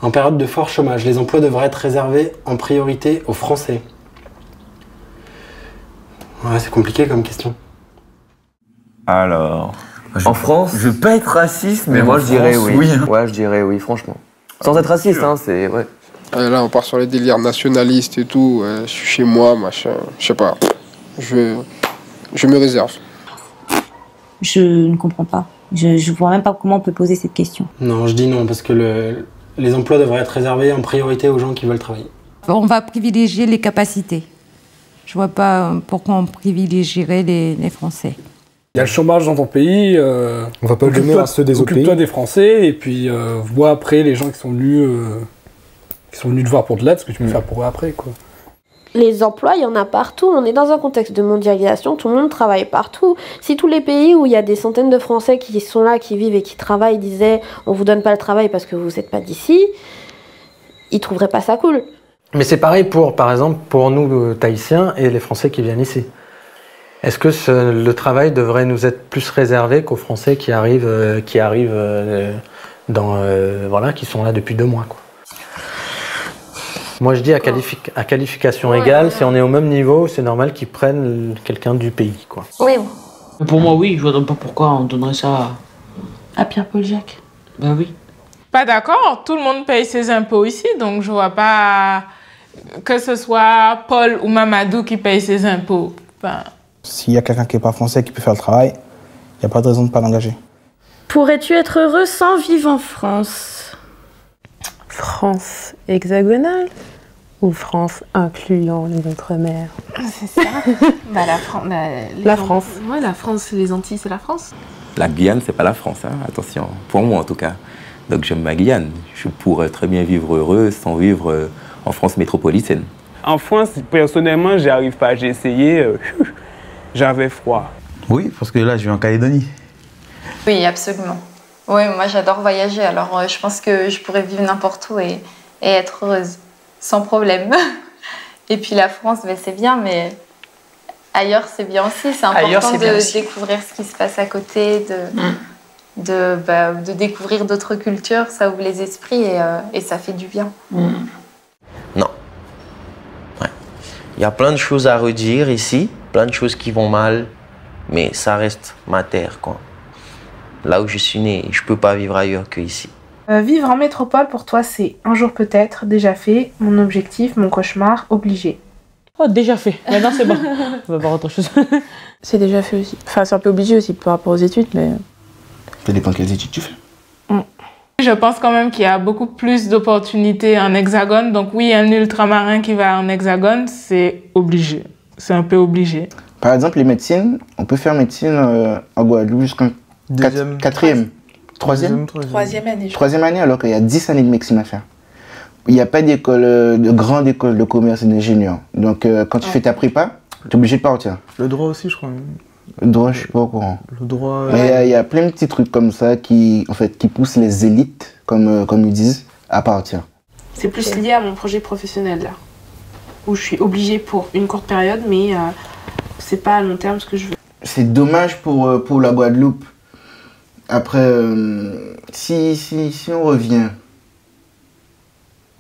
En période de fort chômage, les emplois devraient être réservés en priorité aux Français. Ouais, c'est compliqué comme question. Alors... En France, je veux pas être raciste, mais moi je dirais oui. Oui. Ouais, je dirais oui, franchement. Sans être raciste, hein, c'est... Ouais. Là, on part sur les délires nationalistes et tout. Je suis chez moi, machin. Je sais pas. Je me réserve. Je ne comprends pas. Je vois même pas comment on peut poser cette question. Non, je dis non, parce que les emplois devraient être réservés en priorité aux gens qui veulent travailler. On va privilégier les capacités. Je vois pas pourquoi on privilégierait les Français. Il y a le chômage dans ton pays. On va pas le donner à ceux des autres pays. Occupe-toi des Français et puis vois après les gens qui sont venus te voir pour de l'aide, ce que tu peux faire pour eux après, quoi. Les emplois, il y en a partout. On est dans un contexte de mondialisation, tout le monde travaille partout. Si tous les pays où il y a des centaines de Français qui sont là, qui vivent et qui travaillent, disaient « on vous donne pas le travail parce que vous n'êtes pas d'ici », ils trouveraient pas ça cool. Mais c'est pareil par exemple, pour nous, Tahitiens et les Français qui viennent ici. Est-ce que le travail devrait nous être plus réservé qu'aux Français qui arrivent qui sont là depuis 2 mois, quoi. Moi je dis à qualification égale, si on est au même niveau, c'est normal qu'ils prennent quelqu'un du pays, quoi. Oui. Pour moi, oui, je vois pas pourquoi on donnerait ça à Pierre-Paul Jacques. Ben oui. Pas d'accord, tout le monde paye ses impôts ici, donc je vois pas que ce soit Paul ou Mamadou qui paye ses impôts. Enfin... S'il y a quelqu'un qui n'est pas français qui peut faire le travail, il n'y a pas de raison de ne pas l'engager. Pourrais-tu être heureux sans vivre en France ? France hexagonale ou France incluant les Outre-mer? C'est ça. La France. Ouais, la France, les Antilles, c'est la France. La Guyane, c'est pas la France, hein. Attention, pour moi en tout cas. Donc j'aime ma Guyane. Je pourrais très bien vivre heureux sans vivre en France métropolitaine. En France, personnellement, j'y arrive pas. J'ai essayé, j'avais froid. Oui, parce que là, je vis en Calédonie. Oui, absolument. Oui, moi j'adore voyager, alors je pense que je pourrais vivre n'importe où et être heureuse, sans problème. Et puis la France, ben, c'est bien, mais ailleurs c'est bien aussi. C'est important de découvrir ce qui se passe à côté, de découvrir d'autres cultures, ça ouvre les esprits et ça fait du bien. Non. Ouais. Il y a plein de choses à redire ici, plein de choses qui vont mal, mais ça reste ma terre, quoi. Là où je suis né, je peux pas vivre ailleurs qu'ici. Vivre en métropole, pour toi, c'est un jour peut-être, déjà fait, mon objectif, mon cauchemar, obligé. Oh, déjà fait. Maintenant, c'est bon. On va voir autre chose. C'est déjà fait aussi. Enfin, c'est un peu obligé aussi par rapport aux études, mais... Ça dépend quelles études tu fais. Je pense quand même qu'il y a beaucoup plus d'opportunités en hexagone. Donc oui, un ultramarin qui va en hexagone, c'est obligé. C'est un peu obligé. Par exemple, les médecines, on peut faire médecine en Guadeloupe jusqu'en 4e, 3e année. Troisième année, alors qu'il y a 10 années de médecine à faire. Il n'y a pas de grande école de commerce et d'ingénieur. Donc quand tu fais ta prépa, tu es obligé de partir. Le droit aussi, je crois. Le droit, je suis pas au courant. Le droit... Mais il y a plein de petits trucs comme ça qui poussent les élites, comme ils disent, à partir. C'est plus lié à mon projet professionnel, là. Où je suis obligée pour une courte période, mais c'est pas à long terme ce que je veux. C'est dommage pour la Guadeloupe. Après, si on revient,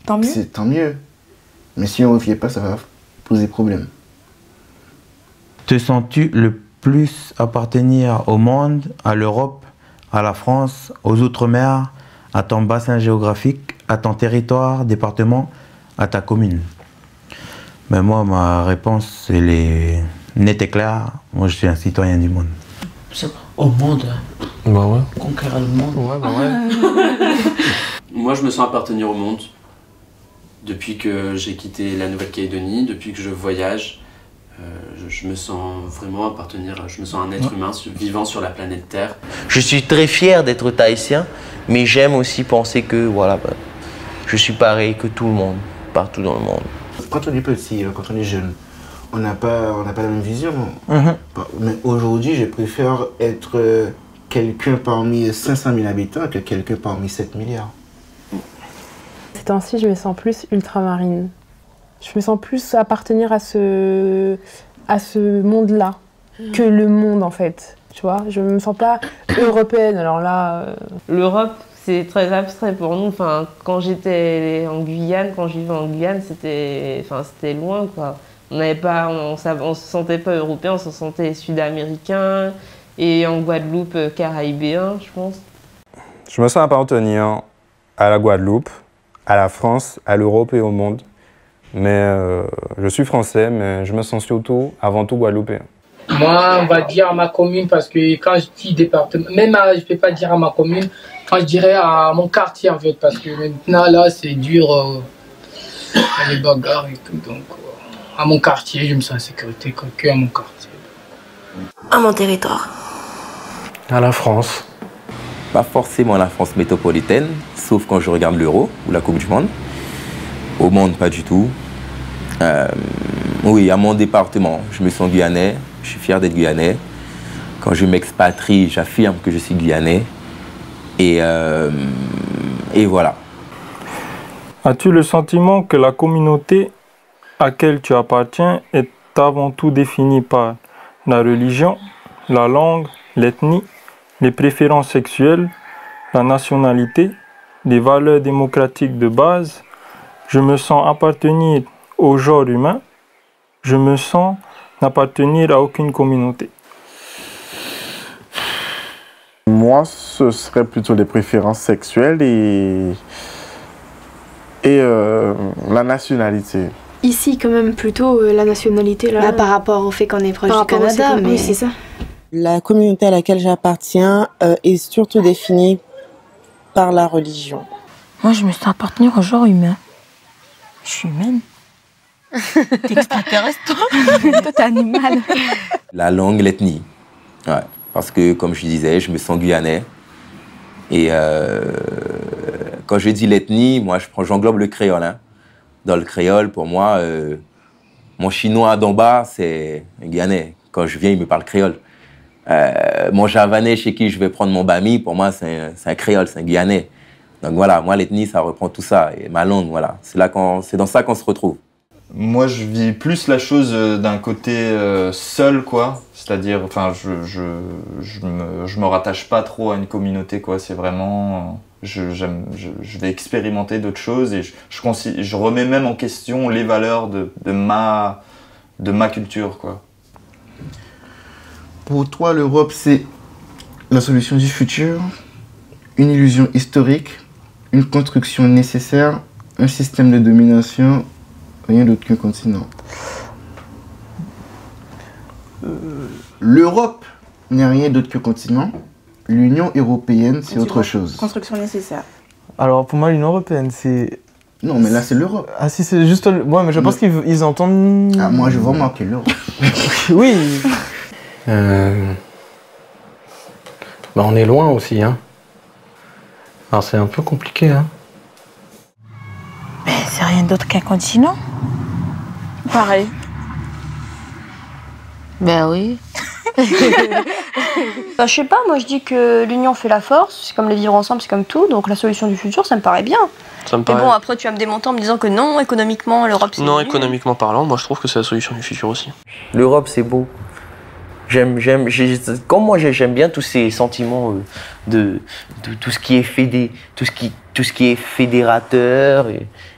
tant mieux. C'est tant mieux. Mais si on ne revient pas, ça va poser problème. Te sens-tu le plus appartenir au monde, à l'Europe, à la France, aux Outre-mer, à ton bassin géographique, à ton territoire, département, à ta commune? Ben moi, ma réponse, elle est nette et claire. Moi, je suis un citoyen du monde. Au monde. Bah ouais. Conquérir le monde. Ouais, bah ouais. Moi, je me sens appartenir au monde. Depuis que j'ai quitté la Nouvelle-Calédonie, depuis que je voyage, je me sens vraiment appartenir, je me sens un être humain vivant sur la planète Terre. Je suis très fier d'être tahitien, mais j'aime aussi penser que voilà, je suis pareil que tout le monde, partout dans le monde. Quand on est petit, quand on est jeune, on n'a pas la même vision. Mais aujourd'hui, je préfère être quelqu'un parmi 500 000 habitants que quelqu'un parmi 7 milliards. Ces temps-ci, je me sens plus ultramarine. Je me sens plus appartenir à ce monde-là que le monde, en fait. Tu vois, je me sens pas européenne. Alors là... L'Europe, c'est très abstrait pour nous. Enfin, quand j'étais en Guyane, quand je vivais en Guyane, c'était loin, quoi. On se sentait pas européen, on se sentait sud-américain et en Guadeloupe, caribéen, je pense. Je me sens appartenir à la Guadeloupe, à la France, à l'Europe et au monde. Mais je suis français, mais je me sens surtout, avant tout, guadeloupéen. Moi, on va dire à ma commune, parce que quand je dis département, même je ne peux pas dire à ma commune, quand je dirais à mon quartier, en fait, parce que maintenant, là, c'est dur, les bagarres et tout, donc à mon quartier, je me sens en sécurité que à mon quartier. À mon territoire. À la France. Pas forcément la France métropolitaine, sauf quand je regarde l'Euro ou la Coupe du Monde. Au monde, pas du tout. Oui, à mon département, je me sens guyanais, je suis fier d'être guyanais. Quand je m'expatrie, j'affirme que je suis guyanais. Et voilà. As-tu le sentiment que la communauté à laquelle tu appartiens est avant tout définie par la religion, la langue, l'ethnie, les préférences sexuelles, la nationalité, les valeurs démocratiques de base? Je me sens appartenir au genre humain. Je me sens n'appartenir à aucune communauté. Moi, ce serait plutôt les préférences sexuelles et la nationalité. Ici, quand même, plutôt la nationalité. Là, par rapport au fait qu'on est proche du Canada. Mais... Oui, c'est ça. La communauté à laquelle j'appartiens est surtout définie par la religion. Moi, je me sens appartenir au genre humain. Je suis humaine. T'es extraterrestre, toi? Toi, t'es animal. La langue, l'ethnie. Ouais. Parce que, comme je disais, je me sens guyanais. Et quand je dis l'ethnie, moi, j'englobe le créole. Hein. Dans le créole, pour moi, mon chinois d'en bas, c'est un guyanais. Quand je viens, il me parle créole. Mon javanais chez qui je vais prendre mon bami, pour moi, c'est un créole, c'est un guyanais. Donc voilà, moi, l'ethnie, ça reprend tout ça. Et ma langue, voilà. C'est dans ça qu'on se retrouve. Moi, je vis plus la chose d'un côté seul, quoi. C'est-à-dire, enfin, je me rattache pas trop à une communauté, quoi. C'est vraiment... je vais expérimenter d'autres choses et je remets même en question les valeurs de ma culture, quoi. Pour toi, l'Europe, c'est la solution du futur, une illusion historique, une construction nécessaire, un système de domination, rien d'autre qu'un continent. L'Europe n'est rien d'autre qu'un continent. L'Union européenne, c'est autre chose. Construction nécessaire. Alors pour moi, l'Union européenne, c'est... Non, mais là, c'est l'Europe. Ah si, c'est juste... Ouais, mais je pense qu'ils entendent... Ah, moi, je vois marquer l'Europe. Oui. On est loin aussi, hein. Alors c'est un peu compliqué, hein. Mais c'est rien d'autre qu'un continent. Pareil. Ben oui. Je sais pas, moi je dis que l'union fait la force, c'est comme le vivre ensemble, c'est comme tout, donc la solution du futur, ça me paraît bien. Ça me Mais paraît... bon, après tu vas me démonter en me disant que non, économiquement, l'Europe c'est Non, mieux. économiquement parlant, moi je trouve que c'est la solution du futur aussi. L'Europe, c'est beau. Comme moi, j'aime bien tous ces sentiments de tout ce qui est tout ce qui est fédérateur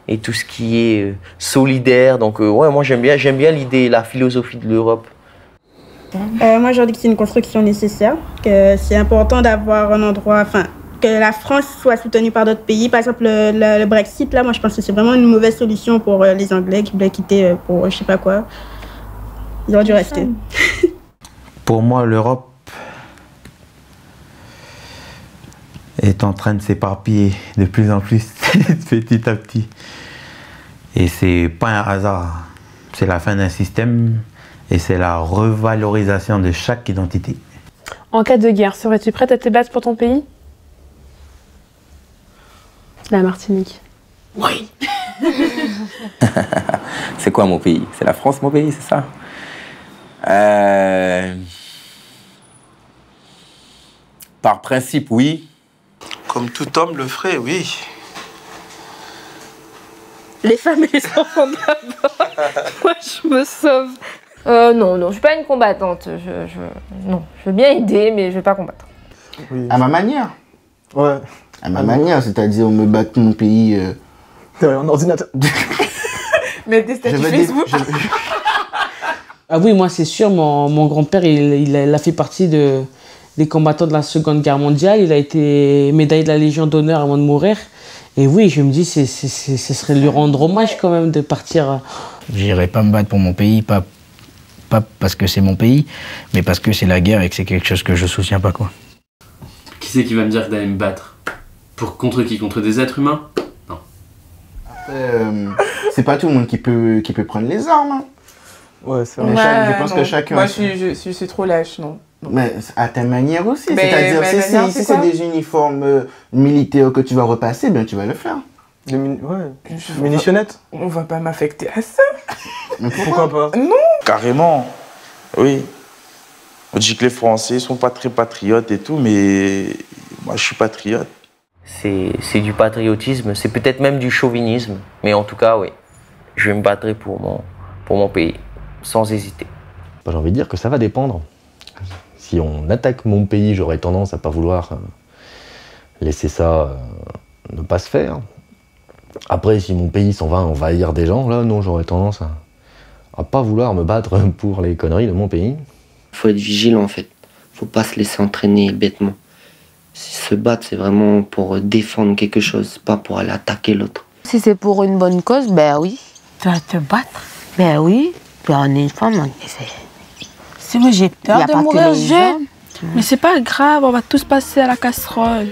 et tout ce qui est solidaire. Donc ouais, moi j'aime bien l'idée, la philosophie de l'Europe. Moi, je dis que c'est une construction nécessaire, que c'est important d'avoir un endroit, enfin, que la France soit soutenue par d'autres pays. Par exemple, le Brexit, là, moi, je pense que c'est vraiment une mauvaise solution pour les Anglais qui voulaient quitter pour je sais pas quoi. Ils auraient dû rester. Pour moi, l'Europe est en train de s'éparpiller de plus en plus, petit à petit. Et c'est pas un hasard. C'est la fin d'un système et c'est la revalorisation de chaque identité. En cas de guerre, serais-tu prête à te battre pour ton pays? La Martinique. Oui. C'est quoi mon pays? C'est la France, mon pays, c'est ça? Par principe, oui. Comme tout homme le ferait, oui. Les femmes et les enfants d'abord. Moi, je me sauve. Non, je suis pas une combattante. Non, je veux bien aider, mais je vais pas combattre. Oui. À ma manière. Ouais. À ma manière, c'est-à-dire me battre pour mon pays. Un ordinateur. Mais des statuts Facebook. Ah oui, moi c'est sûr, mon grand-père, il a fait partie des combattants de la Seconde Guerre mondiale. Il a été médaillé de la Légion d'honneur avant de mourir. Et oui, je me dis, ce serait lui rendre hommage quand même de partir. J'irai pas me battre pour mon pays, pas parce que c'est mon pays, mais parce que c'est la guerre et que c'est quelque chose que je soutiens pas, quoi. Qui c'est qui va me dire d'aller me battre? Contre qui? Contre des êtres humains? Non. C'est pas tout le monde qui peut prendre les armes. Hein. Ouais, c'est vrai. Je pense que chacun... Moi, je suis trop lâche, non. Mais à ta manière aussi. C'est-à-dire, si c'est des uniformes militaires que tu vas repasser, ben tu vas le faire. Munitionnettes. On va pas m'affecter à ça. Mais pourquoi pas? Non. Carrément, oui. On dit que les Français sont pas très patriotes et tout, mais moi je suis patriote. C'est du patriotisme, c'est peut-être même du chauvinisme, mais en tout cas, oui, je vais me battre pour mon pays, sans hésiter. J'ai envie de dire que ça va dépendre. Si on attaque mon pays, j'aurais tendance à pas vouloir laisser ça ne pas se faire. Après, si mon pays s'en va envahir des gens, là, non, j'aurais tendance à pas vouloir me battre pour les conneries de mon pays. Faut être vigilant en fait. Faut pas se laisser entraîner bêtement. Se battre, c'est vraiment pour défendre quelque chose, pas pour aller attaquer l'autre. Si c'est pour une bonne cause, ben oui. Tu vas te battre? Ben oui. Puis on est une femme, on essaie. Si moi j'ai peur de mourir jeune. Mais c'est pas grave, on va tous passer à la casserole.